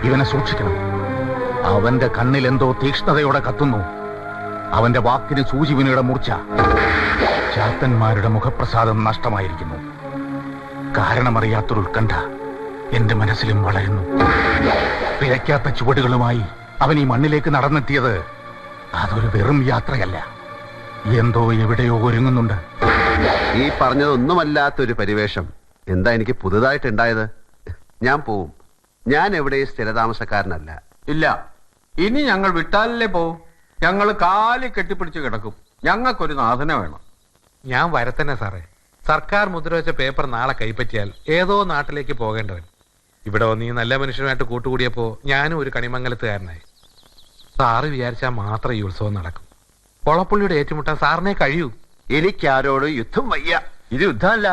ഇവനെ സൂക്ഷിക്കണം. അവന്റെ കണ്ണിൽ എന്തോ തീക്ഷ്ണതയോടെ കത്തുന്നു. അവന്റെ വാക്കിന് സൂചിവിനയുടെ മൂർച്ച. ചാത്തന്മാരുടെ മുഖപ്രസാദം നഷ്ടമായിരിക്കുന്നു. കാരണമറിയാത്തൊരു ഉത്കണ്ഠ എന്റെ മനസ്സിലും വളരുന്നു. പിഴയ്ക്കാത്ത ചുവടുകളുമായി അവൻ ഈ മണ്ണിലേക്ക് നടന്നെത്തിയത് അതൊരു വെറും യാത്രയല്ല. എന്തോ എവിടെയോ ഒരുങ്ങുന്നുണ്ട്. ഈ പറഞ്ഞതൊന്നുമല്ലാത്തൊരു പരിവേഷം എന്താ എനിക്ക് പുതുതായിട്ടുണ്ടായത്? ഞാൻ പോവും. ഞാൻ എവിടെയും സ്ഥിരതാമസക്കാരനല്ല. ഇല്ല, ഇനി ഞങ്ങൾ വിട്ടാലല്ലേ പോവും. ഞങ്ങൾ കാലി കെട്ടിപ്പിടിച്ച് കിടക്കും. ഞങ്ങൾക്കൊരു നാഥനെ വേണം. ഞാൻ വരത്തന്നെ സാറേ. സർക്കാർ മുദ്രവെച്ച പേപ്പർ നാളെ കൈപ്പറ്റിയാൽ ഏതോ നാട്ടിലേക്ക് പോകേണ്ടവൻ ഇവിടെ വന്ന് ഈ നല്ല മനുഷ്യനുമായിട്ട് കൂട്ടുകൂടിയപ്പോ ഞാനും ഒരു കണിമംഗലത്തുകാരനായി. സാറ് വിചാരിച്ചാൽ മാത്രം ഈ ഉത്സവം നടക്കും. കൊളപ്പുള്ളിയുടെ ഏറ്റുമുട്ടാൻ സാറിനെ കഴിയൂ. എനിക്കാരോട് യുദ്ധം വയ്യ. ഇത് യുദ്ധമല്ല,